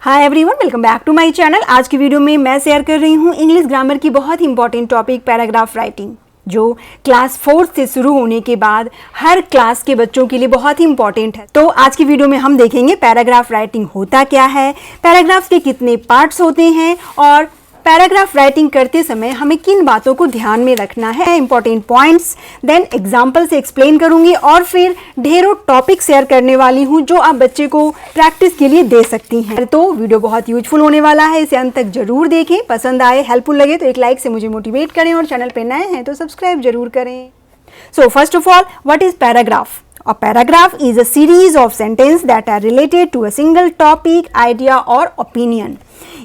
Hi everyone, welcome back to my channel. आज की video में मैं शेयर कर रही हूँ इंग्लिश ग्रामर की बहुत ही इंपॉर्टेंट टॉपिक पैराग्राफ राइटिंग, जो क्लास 4 से शुरू होने के बाद हर क्लास के बच्चों के लिए बहुत ही इंपॉर्टेंट है। तो आज की वीडियो में हम देखेंगे पैराग्राफ राइटिंग होता क्या है, पैराग्राफ्स के कितने पार्ट्स होते हैं और पैराग्राफ राइटिंग करते समय हमें किन बातों को ध्यान में रखना है, इंपॉर्टेंट पॉइंट्स, देन एग्जाम्पल से एक्सप्लेन करूंगी और फिर ढेरों टॉपिक शेयर करने वाली हूं जो आप बच्चे को प्रैक्टिस के लिए दे सकती हैं। तो वीडियो बहुत यूजफुल होने वाला है, इसे अंत तक जरूर देखें। पसंद आए, हेल्पफुल लगे तो एक लाइक से मुझे मोटिवेट करें और चैनल पे नए हैं तो सब्सक्राइब जरूर करें। So first of all, what is paragraph? A paragraph is a series of sentences that are related to a single topic, idea or opinion.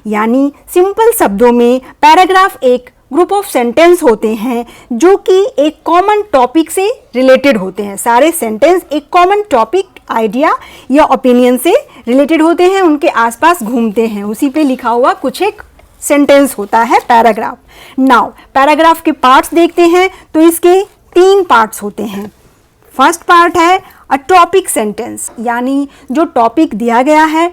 यानी सिंपल शब्दों में पैराग्राफ एक ग्रुप ऑफ सेंटेंस होते हैं जो कि एक कॉमन टॉपिक से रिलेटेड होते हैं। सारे सेंटेंस एक कॉमन टॉपिक, आइडिया या ओपिनियन से रिलेटेड होते हैं, उनके आसपास घूमते हैं, उसी पे लिखा हुआ कुछ एक सेंटेंस होता है पैराग्राफ। नाउ पैराग्राफ के पार्ट्स देखते हैं तो इसके 3 पार्ट्स होते हैं। फर्स्ट पार्ट है अ टॉपिक सेंटेंस, यानी जो टॉपिक दिया गया है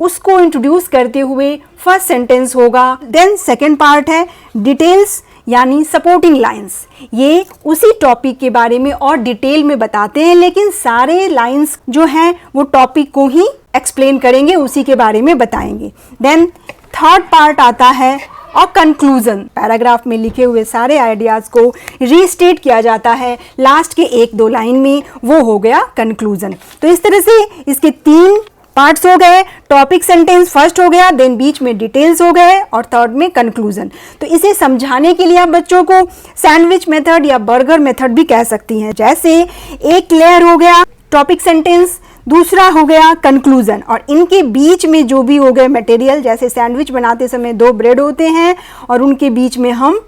उसको इंट्रोड्यूस करते हुए फर्स्ट सेंटेंस होगा। देन सेकंड पार्ट है डिटेल्स, यानी सपोर्टिंग लाइंस, ये उसी टॉपिक के बारे में और डिटेल में बताते हैं, लेकिन सारे लाइंस जो हैं वो टॉपिक को ही एक्सप्लेन करेंगे, उसी के बारे में बताएंगे। देन थर्ड पार्ट आता है और कंक्लूजन, पैराग्राफ में लिखे हुए सारे आइडियाज़ को रीस्टेट किया जाता है लास्ट के 1-2 लाइन में, वो हो गया कंक्लूजन। तो इस तरह से इसके 3 पार्ट्स हो गए। टॉपिक सेंटेंस फर्स्ट हो गया, देन बीच में डिटेल्स हो गए और थर्ड में कंक्लूजन। तो इसे समझाने के लिए आप बच्चों को सैंडविच मेथड या बर्गर मेथड भी कह सकती हैं। जैसे एक लेयर हो गया टॉपिक सेंटेंस, दूसरा हो गया कंक्लूजन, और इनके बीच में जो भी हो गए मटेरियल, जैसे सैंडविच बनाते समय 2 ब्रेड होते हैं और उनके बीच में हम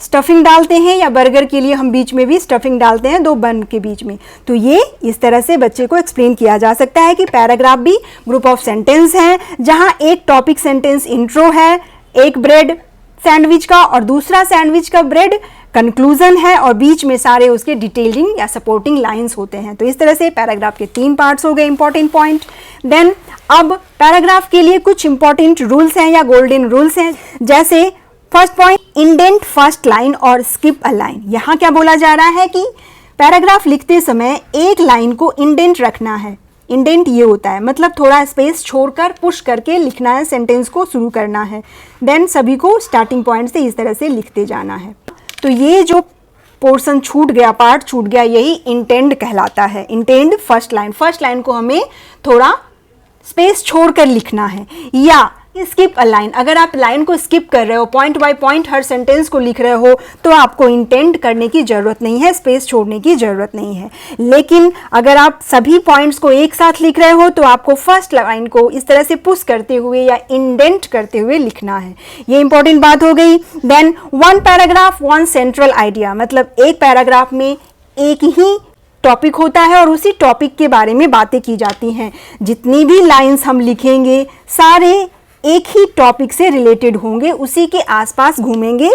स्टफिंग डालते हैं, या बर्गर के लिए हम बीच में भी स्टफिंग डालते हैं 2 बन के बीच में। तो ये इस तरह से बच्चे को एक्सप्लेन किया जा सकता है कि पैराग्राफ भी ग्रुप ऑफ सेंटेंस हैं, जहां एक टॉपिक सेंटेंस इंट्रो है, एक ब्रेड सैंडविच का और दूसरा सैंडविच का ब्रेड कंक्लूजन है, और बीच में सारे उसके डिटेलिंग या सपोर्टिंग लाइंस होते हैं। तो इस तरह से पैराग्राफ के 3 पार्ट्स हो गए, इंपॉर्टेंट पॉइंट। देन अब पैराग्राफ के लिए कुछ इंपॉर्टेंट रूल्स हैं या गोल्डन रूल्स हैं। जैसे first point, indent first line और स्किप अ लाइन। यहाँ क्या बोला जा रहा है कि पैराग्राफ लिखते समय एक लाइन को इंडेंट रखना है। इंडेंट ये होता है मतलब थोड़ा स्पेस छोड़कर पुश करके लिखना है, सेंटेंस को शुरू करना है। देन सभी को स्टार्टिंग पॉइंट से इस तरह से लिखते जाना है। तो ये जो पोर्शन छूट गया, पार्ट छूट गया, यही इंटेंड कहलाता है। इंटेंड फर्स्ट लाइन को हमें थोड़ा स्पेस छोड़कर लिखना है। या स्किप अ लाइन, अगर आप लाइन को स्किप कर रहे हो, point by point her sentence को लिख रहे हो, तो आपको इंटेंड करने की जरूरत नहीं है, स्पेस छोड़ने की जरूरत नहीं है। लेकिन अगर आप सभी पॉइंट्स को एक साथ लिख रहे हो तो आपको फर्स्ट लाइन को इस तरह से पुश करते हुए या इंडेंट करते हुए लिखना है। ये इंपॉर्टेंट बात हो गई। देन 1 पैराग्राफ 1 सेंट्रल आइडिया, मतलब एक पैराग्राफ में एक ही टॉपिक होता है और उसी टॉपिक के बारे में बातें की जाती हैं। जितनी भी लाइन्स हम लिखेंगे सारे एक ही टॉपिक से रिलेटेड होंगे, उसी के आसपास घूमेंगे,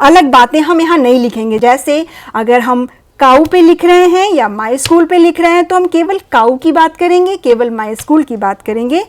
अलग बातें हम यहाँ नहीं लिखेंगे। जैसे अगर हम काऊ पे लिख रहे हैं या माई स्कूल पे लिख रहे हैं तो हम केवल काऊ की बात करेंगे, केवल माई स्कूल की बात करेंगे।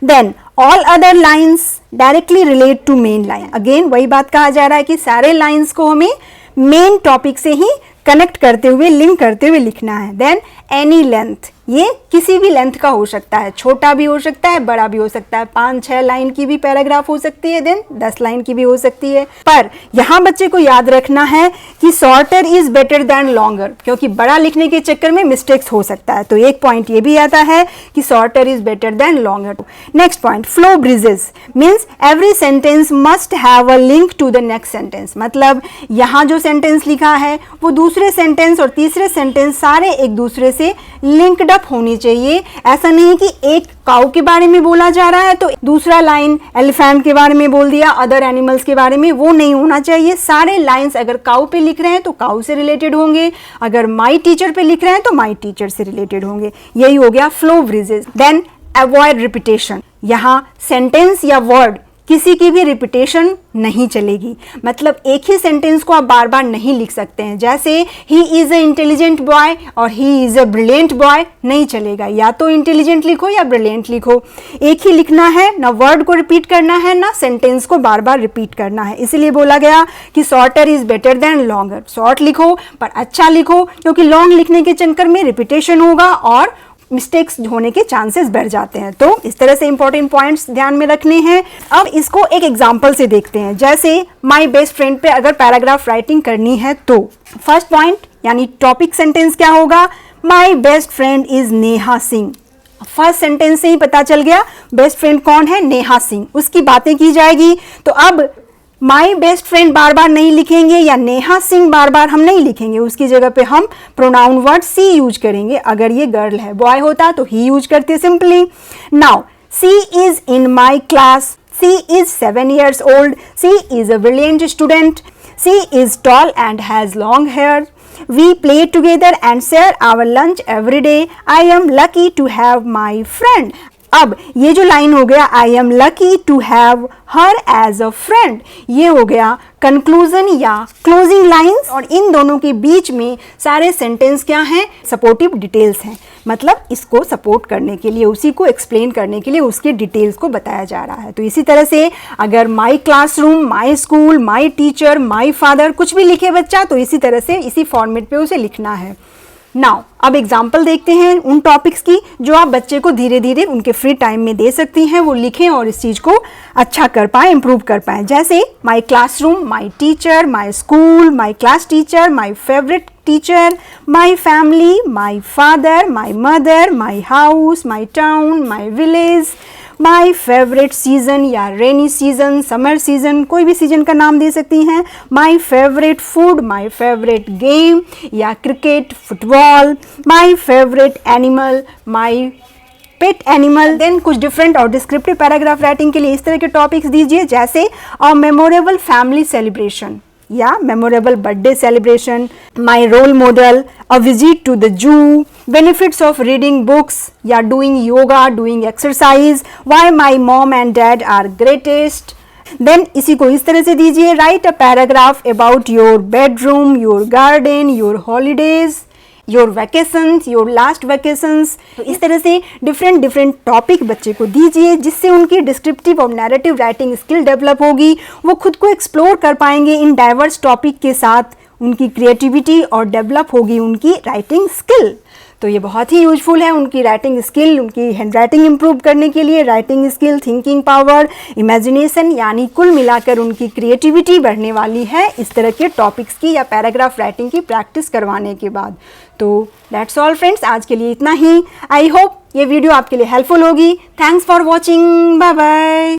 Then all other lines directly relate to main line. Again वही बात कहा जा रहा है कि सारे लाइन्स को हमें मेन टॉपिक से ही कनेक्ट करते हुए, लिंक करते हुए लिखना है। देन एनी लेंथ, ये किसी भी लेंथ का हो सकता है, छोटा भी हो सकता है, बड़ा भी हो सकता है। 5-6 लाइन की भी पैराग्राफ हो सकती है, देन 10 लाइन की भी हो सकती है। पर यहाँ बच्चे को याद रखना है कि shorter is better than longer, क्योंकि बड़ा लिखने के चक्कर में मिस्टेक्स हो सकता है। तो एक पॉइंट ये भी आता है कि shorter is better than longer. Next point, flow bridges, means every sentence must have a link to the next sentence. मतलब यहाँ जो सेंटेंस लिखा है वो दूसरे सेंटेंस और तीसरे सेंटेंस सारे एक दूसरे से लिंक्ड अप होनी चाहिए। ऐसा नहीं कि एक काऊ के बारे में बोला जा रहा है तो दूसरा लाइन एलिफेंट के बारे में बोल दिया, अदर एनिमल्स के बारे में, वो नहीं होना चाहिए। सारे लाइंस अगर काऊ पे लिख रहे हैं तो काऊ से रिलेटेड होंगे, अगर माई टीचर पे लिख रहे हैं तो माई टीचर से रिलेटेड होंगे। यही हो गया flow bridges. Then avoid repetition, यहाँ सेंटेंस या वर्ड किसी की भी रिपीटेशन नहीं चलेगी। मतलब एक ही सेंटेंस को आप बार बार नहीं लिख सकते हैं। जैसे he is a intelligent boy और he is a brilliant boy नहीं चलेगा, या तो इंटेलिजेंट लिखो या ब्रिलियंट लिखो, एक ही लिखना है, ना वर्ड को रिपीट करना है ना सेंटेंस को बार बार रिपीट करना है। इसीलिए बोला गया कि shorter is better than longer. Short लिखो पर अच्छा लिखो, क्योंकि लॉन्ग लिखने के चक्कर में रिपीटेशन होगा और मिस्टेक्स होने के चांसेस बढ़ जाते हैं। तो इस तरह से इंपॉर्टेंट पॉइंट्स ध्यान में रखने हैं। अब इसको एक एग्जांपल से देखते हैं। जैसे माय बेस्ट फ्रेंड पे अगर पैराग्राफ राइटिंग करनी है तो फर्स्ट पॉइंट यानी टॉपिक सेंटेंस क्या होगा, my best friend is Neha Singh. First sentence से ही पता चल गया बेस्ट फ्रेंड कौन है, नेहा सिंह, उसकी बातें की जाएगी। तो अब माई बेस्ट फ्रेंड बार बार नहीं लिखेंगे या नेहा सिंह बार बार हम नहीं लिखेंगे, उसकी जगह पे हम प्रोनाउन वर्ड सी यूज करेंगे। अगर ये गर्ल है, बॉय होता तो ही यूज करते simply. Now she is in my class, she is 7 years old, she is a brilliant student, she is tall and has long hair, we play together and share our lunch every day, I am lucky to have my friend। अब ये जो line हो गया I am lucky to have her as a friend, ये हो गया conclusion या closing lines. और इन दोनों के बीच में सारे सेंटेंस क्या हैं, सपोर्टिव डिटेल्स हैं। मतलब इसको सपोर्ट करने के लिए, उसी को एक्सप्लेन करने के लिए उसके डिटेल्स को बताया जा रहा है। तो इसी तरह से अगर माई classroom, my school, my teacher, my father कुछ भी लिखे बच्चा, तो इसी तरह से इसी फॉर्मेट पे उसे लिखना है। नाउ अब एग्जाम्पल देखते हैं उन टॉपिक्स की जो आप बच्चे को धीरे धीरे उनके फ्री टाइम में दे सकती हैं, वो लिखें और इस चीज़ को अच्छा कर पाएँ, इम्प्रूव कर पाएँ। जैसे माई classroom, my teacher, my school, my class teacher, my favourite teacher, my family, my father, my mother, my house, my town, my village, my favourite season या रेनी सीजन, समर सीजन, कोई भी season का नाम दे सकती हैं। My favourite food, my favourite game या cricket, football, my favourite animal, my pet animal. Then कुछ डिफरेंट और डिस्क्रिप्टिव पैराग्राफ राइटिंग के लिए इस तरह के टॉपिक्स दीजिए, जैसे अ मेमोरेबल फैमिली सेलिब्रेशन या memorable birthday celebration, my role model, a visit to the zoo, benefits of reading books या doing yoga, doing exercise, why my mom and dad are greatest. Then इसी को इस तरह से दीजिए, right a paragraph about your bedroom, your garden, your holidays, your vacations, your last vacations. तो इस तरह से डिफरेंट टॉपिक बच्चे को दीजिए, जिससे उनकी डिस्क्रिप्टिव और नैरेटिव राइटिंग स्किल डेवलप होगी। वो खुद को एक्सप्लोर कर पाएंगे इन डाइवर्स टॉपिक के साथ, उनकी क्रिएटिविटी और डेवलप होगी उनकी राइटिंग स्किल। तो ये बहुत ही यूजफुल है उनकी राइटिंग स्किल, उनकी हैंड राइटिंग इंप्रूव करने के लिए। Writing skill, thinking power, imagination, यानी कुल मिलाकर उनकी क्रिएटिविटी बढ़ने वाली है इस तरह के टॉपिक्स की या पैराग्राफ राइटिंग की प्रैक्टिस करवाने के बाद। तो दैट्स ऑल फ्रेंड्स, आज के लिए इतना ही। आई होप ये वीडियो आपके लिए हेल्पफुल होगी। Thanks for watching, bye bye.